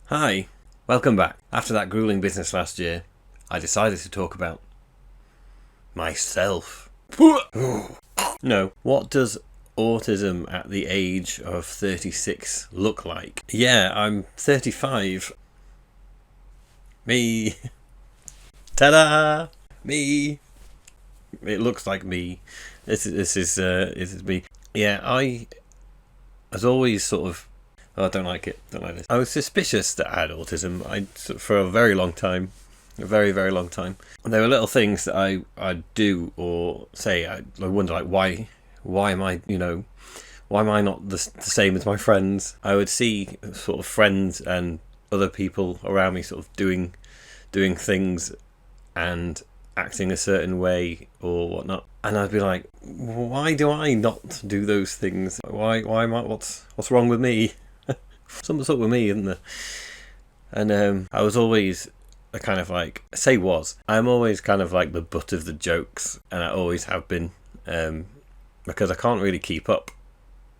Hi, welcome back. After that grueling business last year, I decided to talk about myself. No, what does autism at the age of 36 look like? Yeah, I'm 35. Me. Ta-da! Me. It looks like me. This is me. Yeah, I was always sort of... Oh, I don't like it. Don't like this. I was suspicious that I had autism. For a very long time. A very, very long time. And there were little things that I do or say. I wonder, like, why am I, why am I not the same as my friends? I would see sort of friends and other people around me sort of doing things and acting a certain way or whatnot, and I'd be like, why do I not do those things? Why am I? What's wrong with me? Something's up with me, isn't there? And I was always a kind of like, I'm always kind of like the butt of the jokes, and I always have been, because I can't really keep up.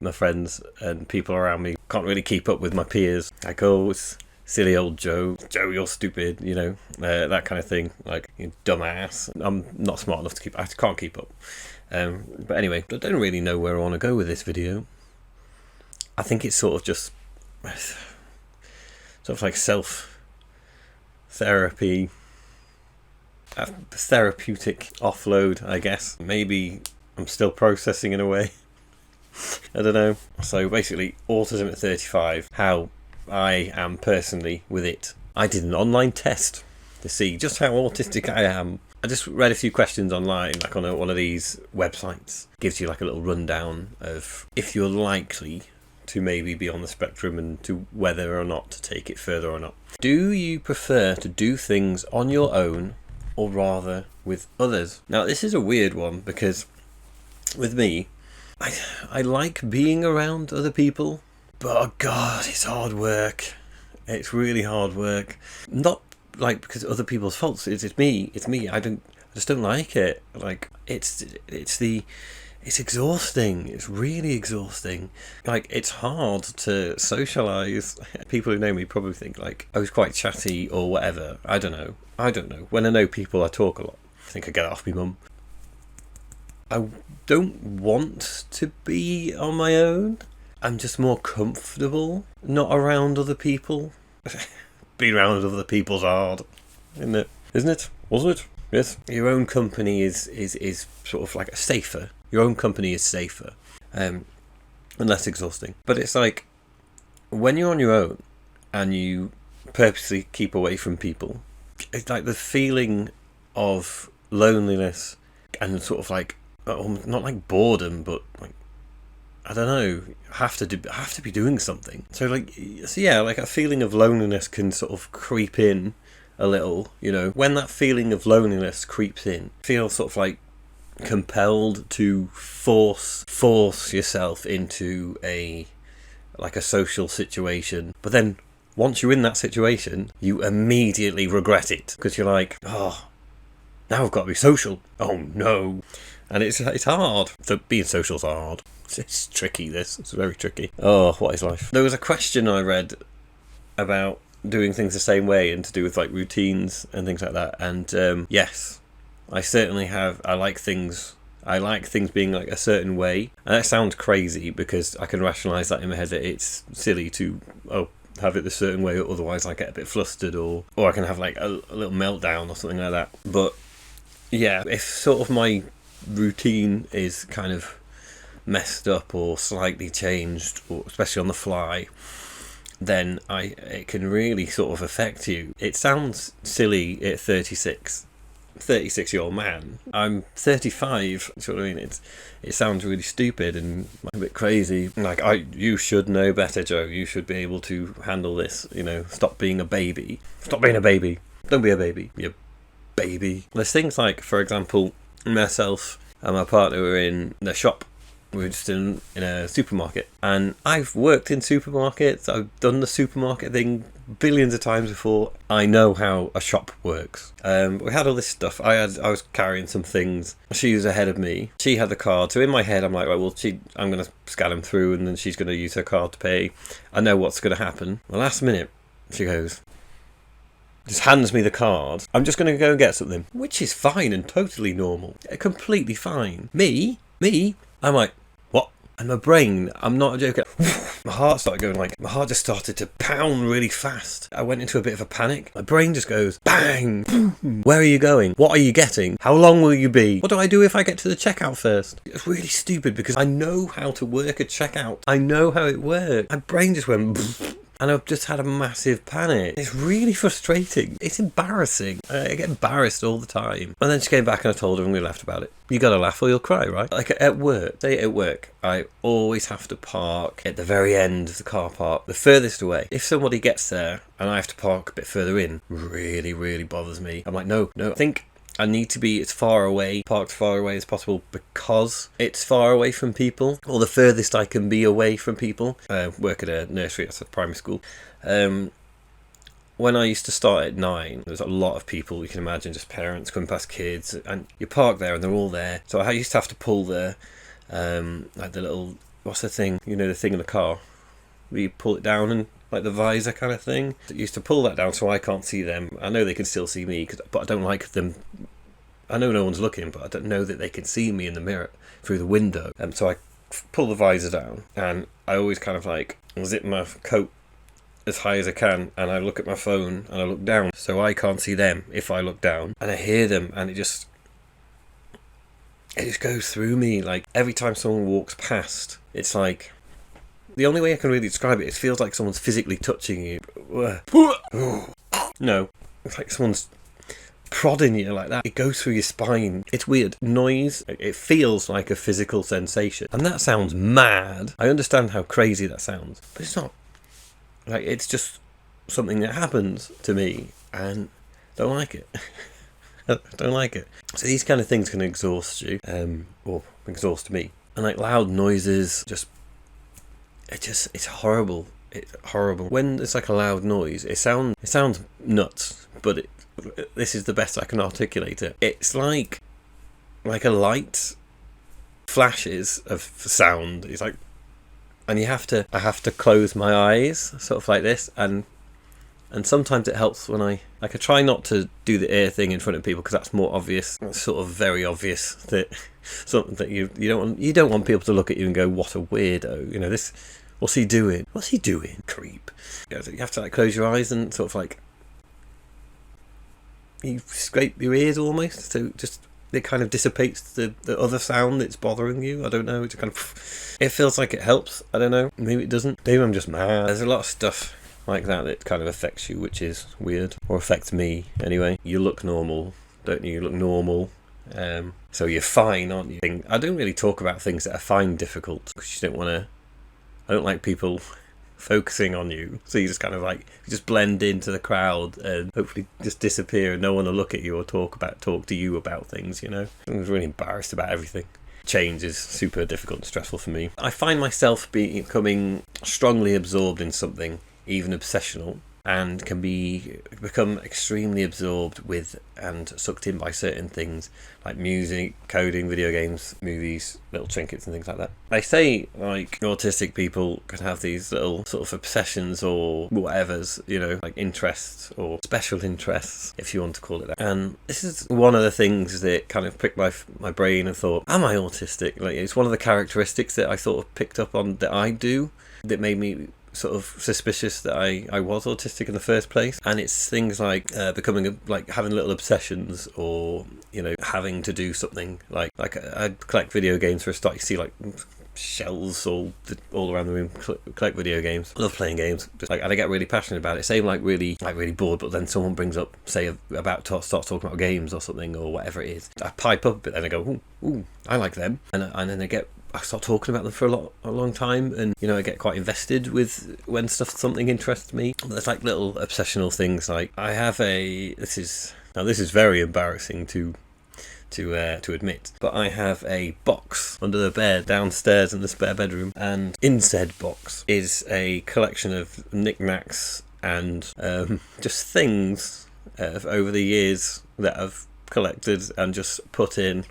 My friends and people around me can't really keep up with my peers. Like, oh, it's silly old Joe, you're stupid, that kind of thing, like, you dumbass. I'm not smart enough to I can't keep up. But anyway, I don't really know where I want to go with this video. I think it's sort of like self-therapy, therapeutic offload, I guess. Maybe I'm still processing in a way. I don't know. So basically, autism at 35, how I am personally with it. I did an online test to see just how autistic I am. I just read a few questions online, like on one of these websites. Gives you like a little rundown of if you're likely to maybe be on the spectrum and to whether or not to take it further or not. Do you prefer to do things on your own or rather with others? Now, this is a weird one because with me, I like being around other people, but oh God, it's hard work. It's really hard work. Not like because of other people's faults. It's me. I just don't like it. Like it's exhausting. It's really exhausting. Like, it's hard to socialise. People who know me probably think like I was quite chatty or whatever. I don't know. When I know people, I talk a lot. I think I get it off my mum. I don't want to be on my own. I'm just more comfortable not around other people. Being around other people's hard, isn't it? Wasn't it? Yes. Your own company is sort of like safer. Your own company is safer, and less exhausting. But it's like when you're on your own and you purposely keep away from people, it's like the feeling of loneliness and sort of like not like boredom, but like, I don't know, have to be doing something. So yeah, like a feeling of loneliness can sort of creep in a little, When that feeling of loneliness creeps in, feel sort of like compelled to force yourself into a social situation. But then once you're in that situation, you immediately regret it because you're like, oh, now I've got to be social. Oh no. And it's hard. So being social's hard. It's tricky, it's very tricky. Oh, what is life? There was a question I read about doing things the same way and to do with like routines and things like that. And yes, I certainly have. I like things being like a certain way. And that sounds crazy because I can rationalise that in my head that it's silly to have it a certain way, otherwise I get a bit flustered or I can have like a little meltdown or something like that. But yeah, if sort of my routine is kind of messed up or slightly changed, or especially on the fly, then it can really sort of affect you. It sounds silly at 36-year-old man. I'm 35. You know what I mean? It sounds really stupid and a bit crazy. Like, you should know better, Joe. You should be able to handle this. Stop being a baby. Stop being a baby. Don't be a baby. You baby. There's things like, for example, myself and my partner were in the shop. We were just in a supermarket, and I've worked in supermarkets. I've done the supermarket thing billions of times before. I know how a shop works. We had all this stuff. I was carrying some things. She was ahead of me. She had the card, so in my head I'm like, right, well, I'm going to scan them through, and then she's going to use her card to pay. I know what's going to happen. The last minute, She goes, just hands me the card. I'm just going to go and get something, which is fine and totally normal. Completely fine. Me, I'm like, what? And my brain, I'm not joking, my heart started going like, my heart just started to pound really fast. I went into a bit of a panic. My brain just goes, bang! Where are you going? What are you getting? How long will you be? What do I do if I get to the checkout first? It's really stupid because I know how to work a checkout. I know how it works. My brain just went... And I've just had a massive panic. It's really frustrating. It's embarrassing. I get embarrassed all the time. And then she came back and I told her and we laughed about it. You gotta laugh or you'll cry, right? Like at work, say at work, I always have to park at the very end of the car park, the furthest away. If somebody gets there and I have to park a bit further in, really, really bothers me. I'm like, no, I think I need to be as far away, parked as far away as possible because it's far away from people, or the furthest I can be away from people. I work at a nursery, that's a primary school. When I used to start at 9, there was a lot of people, you can imagine, just parents coming past kids, and you park there and they're all there. So I used to have to pull the, like the little, what's the thing, you know, the thing in the car, where you pull it down and like the visor kind of thing. I used to pull that down so I can't see them. I know they can still see me, but I don't like them. I know no one's looking, but I don't know that they can see me in the mirror through the window. So I pull the visor down, and I always kind of like zip my coat as high as I can, and I look at my phone and I look down so I can't see them if I look down, and I hear them, and it just goes through me. Like every time someone walks past, it's like, the only way I can really describe it feels like someone's physically touching you. No, it's like someone's prodding you like that. It goes through your spine. It's weird. Noise, it feels like a physical sensation. And that sounds mad. I understand how crazy that sounds, but it's not. Like, it's just something that happens to me, and I don't like it. I don't like it. So these kind of things can exhaust you, or exhaust me. And like loud noises, it's horrible. It's horrible. When it's like a loud noise, it sounds nuts, but this is the best I can articulate it. It's like a light flashes of sound. It's like, and I have to close my eyes, sort of like this, and sometimes it helps when I try not to do the ear thing in front of people because that's more obvious. It's sort of very obvious that something that you don't want people to look at you and go, what a weirdo, you know, this, what's he doing, creep. You have to like close your eyes and sort of like you scrape your ears almost, so just it kind of dissipates the other sound that's bothering you. I don't know, it kind of, it feels like it helps. I don't know, maybe it doesn't, maybe I'm just mad. There's a lot of stuff like that kind of affects you, which is weird, or affects me anyway. You look normal, don't you? You look normal, so you're fine, aren't you? I don't really talk about things that I find difficult because you don't want to. I don't like people focusing on you, so you just kind of like, you just blend into the crowd and hopefully just disappear, and no one will look at you or talk to you about things, you know. I was really embarrassed about everything. Change is super difficult and stressful for me. I find myself becoming strongly absorbed in something, even obsessional, and can become extremely absorbed with and sucked in by certain things like music, coding, video games, movies, little trinkets and things like that. They say like autistic people can have these little sort of obsessions or whatever's, you know, like interests or special interests, if you want to call it that. And this is one of the things that kind of pricked my brain and thought, am I autistic? Like, it's one of the characteristics that I sort of picked up on that I do that made me sort of suspicious that I was autistic in the first place. And it's things like becoming like having little obsessions, or you know, having to do something like I collect video games for a start. You see like shelves all around the room, collect video games. I love playing games, just like, and I get really passionate about it. Say I'm like really bored, but then someone brings up, say, starts talking about games or something or whatever it is, I pipe up a bit and I go, ooh, I like them, and then I start talking about them for a long time, and you know, I get quite invested with when something interests me. There's like little obsessional things. Like I have this is very embarrassing to admit, but I have a box under the bed downstairs in the spare bedroom, and in said box is a collection of knickknacks and just things over the years that I've collected and just put in.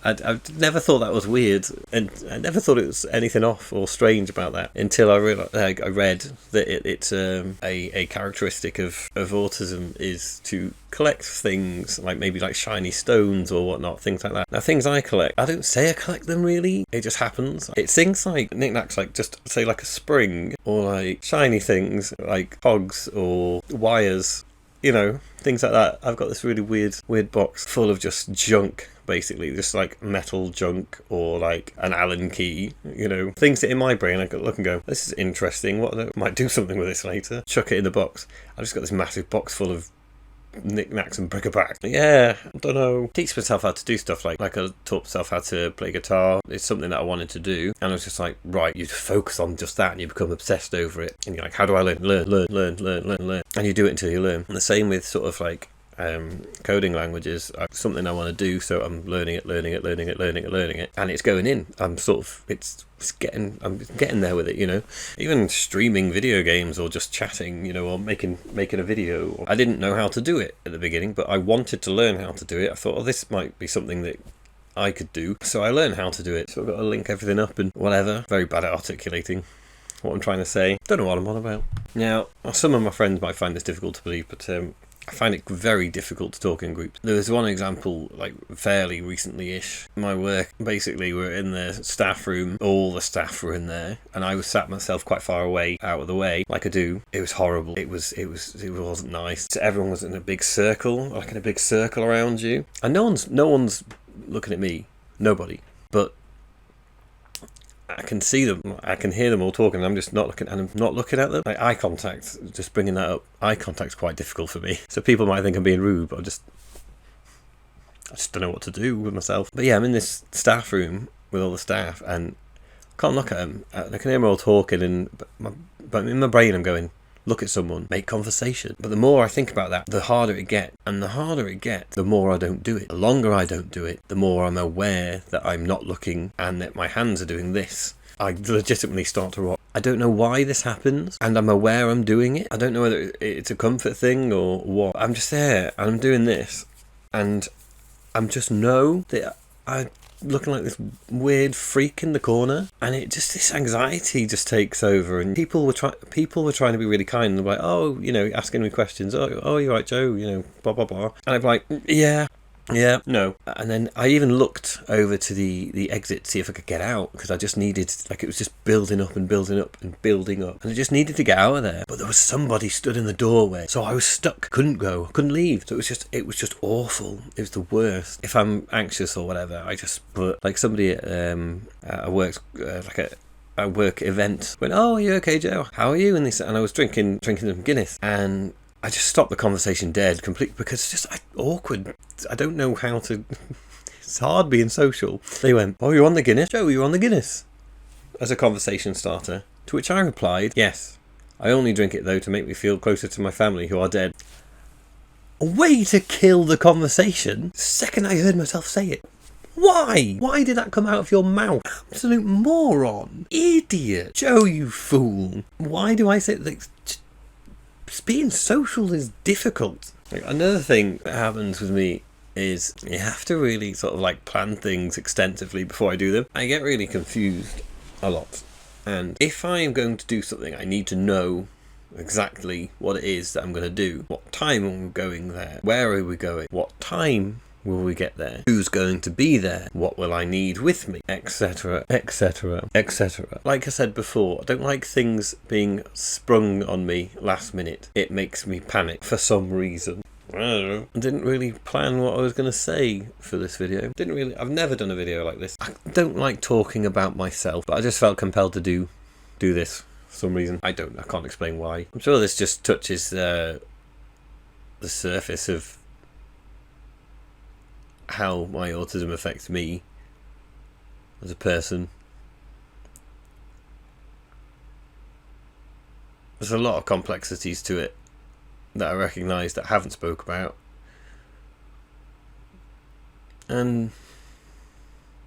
I never thought that was weird, and I never thought it was anything off or strange about that until I realized, I read that it's a characteristic of autism is to collect things like maybe like shiny stones or whatnot, things like that. Now, things I collect, I don't say I collect them really, it just happens. It's things like knickknacks, like just say like a spring, or like shiny things like cogs or wires, you know, things like that. I've got this really weird box full of just junk, basically, just like metal junk or like an Allen key, you know, things that in my brain I could look and go, this is interesting, what I might do something with this later, chuck it in the box. I've just got this massive box full of knickknacks and bric-a-brac. Yeah, I don't know. Teach myself how to do stuff like I taught myself how to play guitar. It's something that I wanted to do, and I was just like, right, you focus on just that and you become obsessed over it, and you're like, how do I learn, and you do it until you learn. And the same with sort of like coding languages. Something I want to do, so I'm learning it, and it's going in. I'm getting there with it, you know. Even streaming video games or just chatting, you know, or making a video. I didn't know how to do it at the beginning, but I wanted to learn how to do it. I thought, oh, this might be something that I could do, so I learned how to do it. So I've got to link everything up and whatever. Very bad at articulating what I'm trying to say. Don't know what I'm on about. Now, some of my friends might find this difficult to believe, but I find it very difficult to talk in groups. There was one example, like fairly recently-ish. My work, basically, we're in the staff room. All the staff were in there, and I was sat myself quite far away, out of the way, like I do. It was horrible. It wasn't nice. So everyone was in a big circle, like in a big circle around you, and no one's looking at me. Nobody. But I can see them, I can hear them all talking, and I'm just not looking, and I'm not looking at them. Like eye contact, just bringing that up, eye contact's quite difficult for me. So people might think I'm being rude, but I just don't know what to do with myself. But yeah, I'm in this staff room with all the staff, and I can't look at them. I can hear them all talking, but in my brain I'm going, look at someone, make conversation. But the more I think about that, the harder it gets. And the harder it gets, the more I don't do it. The longer I don't do it, the more I'm aware that I'm not looking and that my hands are doing this. I legitimately start to rock. I don't know why this happens, and I'm aware I'm doing it. I don't know whether it's a comfort thing or what. I'm just there, and I'm doing this, and I'm just know that I'm looking like this weird freak in the corner, and this anxiety just takes over. And people were trying to be really kind, and they're like, oh, you know, asking me questions. Oh, you're right, Joe. You know, blah blah blah. And I'm like, yeah, no. And then I even looked over to the exit to see if I could get out, because I just needed, like, it was just building up, and I just needed to get out of there. But there was somebody stood in the doorway, so I was stuck, couldn't go, couldn't leave. So it was just awful. It was the worst. If I'm anxious or whatever, but like somebody at a work event went, oh, are you okay, Joe? How are you? And I was drinking some Guinness, and I just stopped the conversation dead completely, because it's just awkward. I don't know how to. It's hard being social. They went, oh, you're on the Guinness? Joe, you're on the Guinness? As a conversation starter. To which I replied, yes. I only drink it, though, to make me feel closer to my family who are dead. A way to kill the conversation. The second I heard myself say it. Why? Why did that come out of your mouth? Absolute moron. Idiot. Joe, you fool. Why do I say that? Being social is difficult. Like, another thing that happens with me is you have to really sort of like plan things extensively before I do them. I get really confused a lot, and if I am going to do something, I need to know exactly what it is that I'm going to do. What time are we going there? Where are we going? What time will we get there? Who's going to be there? What will I need with me? Etc, etc, etc. Like I said before, I don't like things being sprung on me last minute. It makes me panic for some reason. I don't know. I didn't really plan what I was going to say for this video. I've never done a video like this. I don't like talking about myself, but I just felt compelled to do this for some reason. I can't explain why. I'm sure this just touches the surface of how my autism affects me as a person. There's a lot of complexities to it that I recognise that I haven't spoke about, and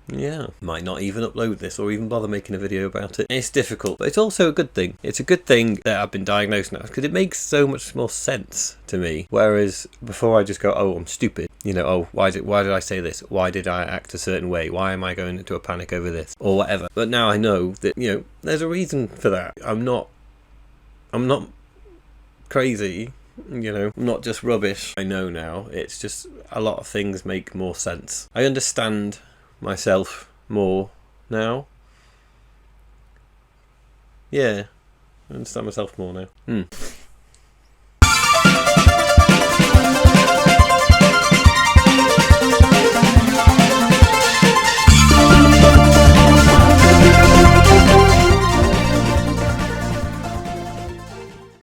Yeah, might not even upload this or even bother making a video about it. It's difficult, but it's also a good thing. It's a good thing that I've been diagnosed now, because it makes so much more sense to me. Whereas before I just go, oh, I'm stupid. You know, oh, why did I say this? Why did I act a certain way? Why am I going into a panic over this? Or whatever. But now I know that, you know, there's a reason for that. I'm not crazy. You know, I'm not just rubbish. I know now. It's just a lot of things make more sense. I understand myself more now. Yeah, I understand myself more now.